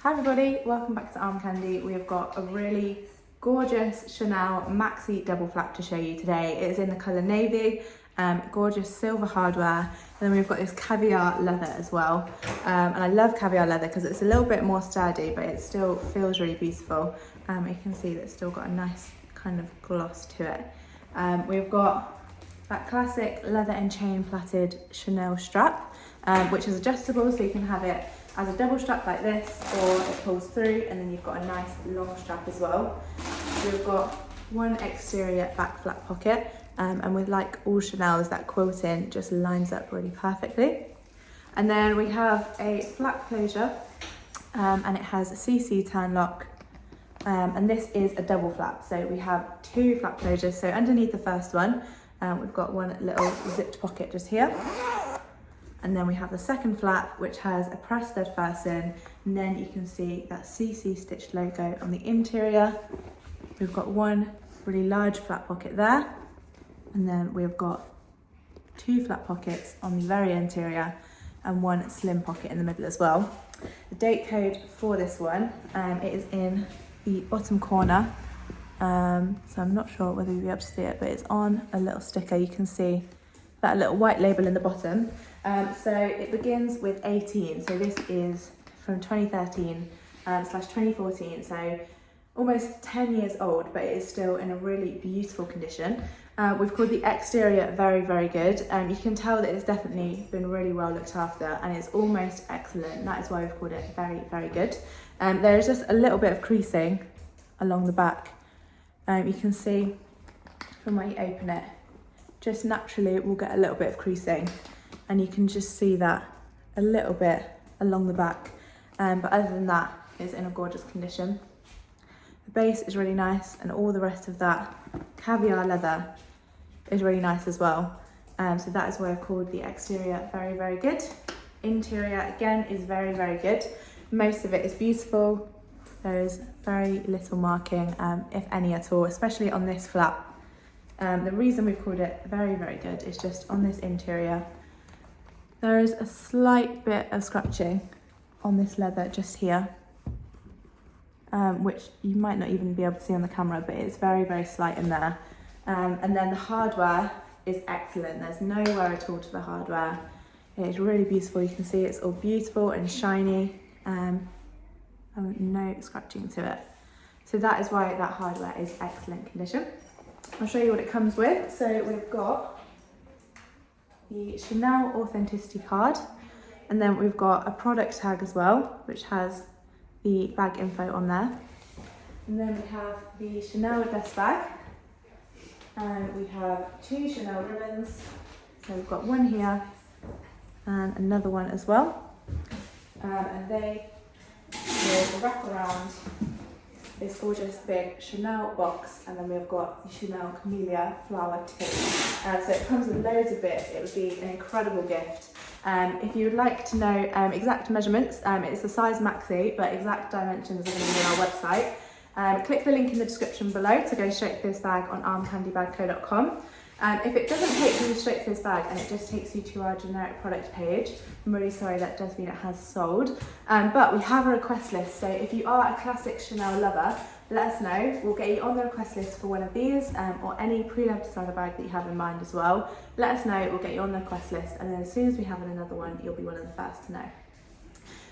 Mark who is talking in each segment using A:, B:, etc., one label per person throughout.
A: Hi everybody, welcome back to ARMCANDY. We have got a really gorgeous Chanel Maxi double flap to show you today. It is in the colour navy, gorgeous silver hardware, and then we've got this caviar leather as well. And I love caviar leather because it's a little bit more sturdy, but it still feels really beautiful. You can see that it's still got a nice kind of gloss to it. We've got that classic leather and chain plaited Chanel strap, which is adjustable, so you can have it as a double strap like this, or it pulls through and then you've got a nice long strap as well. We've got one exterior back flap pocket, and with like all Chanels, that quilting just lines up really perfectly. And then we have a flap closure, and it has a CC turn lock, and this is a double flap. So we have two flap closures. So underneath the first one, we've got one little zipped pocket just here. And then we have the second flap, which has a press stud fasten, and then you can see that CC stitched logo on the interior. We've got one really large flap pocket there, and then we've got two flap pockets on the very interior and one slim pocket in the middle as well. The date code for this one, it is in the bottom corner, so I'm not sure whether you'll be able to see it, but it's on a little sticker. You can see that little white label in the bottom. So it begins with 18, so this is from 2013 / 2014, so almost 10 years old, but it is still in a really beautiful condition. We've called the exterior very, very good. You can tell that it's definitely been really well looked after, and it's almost excellent. That is why we've called it very, very good. There is just a little bit of creasing along the back. You can see from where you open it, just naturally it will get a little bit of creasing, and you can just see that a little bit along the back, but other than that, it's in a gorgeous condition. The base is really nice, and all the rest of that caviar leather is really nice as well. So that is why I've called the exterior very, very good. Interior again is very, very good. Most of it is beautiful. There is very little marking, if any at all, especially on this flap. The reason we've called it very, very good is just on this interior, there is a slight bit of scratching on this leather just here, which you might not even be able to see on the camera, but it's very, very slight in there. And then the hardware is excellent. There's no wear at all to the hardware. It's really beautiful. You can see it's all beautiful and shiny, and no scratching to it. So that is why that hardware is excellent condition. I'll show you what it comes with. So we've got the Chanel Authenticity card, and then we've got a product tag as well, which has the bag info on there. And then we have the Chanel dust bag, and we have two Chanel ribbons. So we've got one here and another one as well, and they will wrap around this gorgeous big Chanel box, and then we've got the Chanel Camellia flower too. So it comes with loads of bits. It would be an incredible gift. If you would like to know exact measurements, it's the size Maxi, but exact dimensions are going to be on our website. Click the link in the description below to go straight to this bag on ARMCANDYBAGCO.com. If it doesn't take you straight to this bag and it just takes you to our generic product page, I'm really sorry, that does mean it has sold. But we have a request list, so if you are a classic Chanel lover, let us know. We'll get you on the request list for one of these, or any pre-loved designer bag that you have in mind as well. Let us know, we'll get you on the request list, and then as soon as we have another one, you'll be one of the first to know.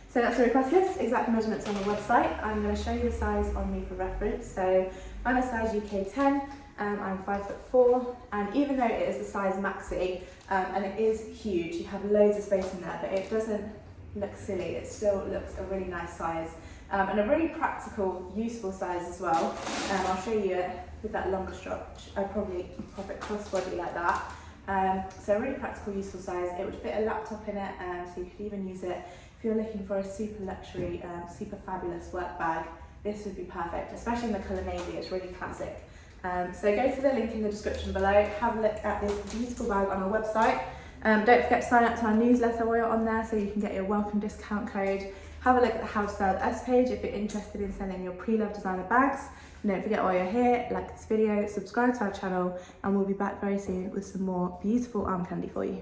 A: So that's the request list, exact measurements on the website. I'm going to show you the size on me for reference. So I'm a size UK 10. I'm 5'4", and even though it is the size Maxi, and it is huge, you have loads of space in there, but it doesn't look silly. It still looks a really nice size, and a really practical, useful size as well. I'll show you it with that longer strap. I'd probably pop it crossbody like that. So a really practical, useful size. It would fit a laptop in it, so you could even use it if you're looking for a super luxury, super fabulous work bag. This would be perfect, especially in the colour navy. It's really classic. So go to the link in the description below, have a look at this beautiful bag on our website. Don't forget to sign up to our newsletter while you're on there so you can get your welcome discount code. Have a look at the How to Style with Us page if you're interested in selling your pre-loved designer bags. And don't forget, while you're here, like this video, subscribe to our channel, and we'll be back very soon with some more beautiful arm candy for you.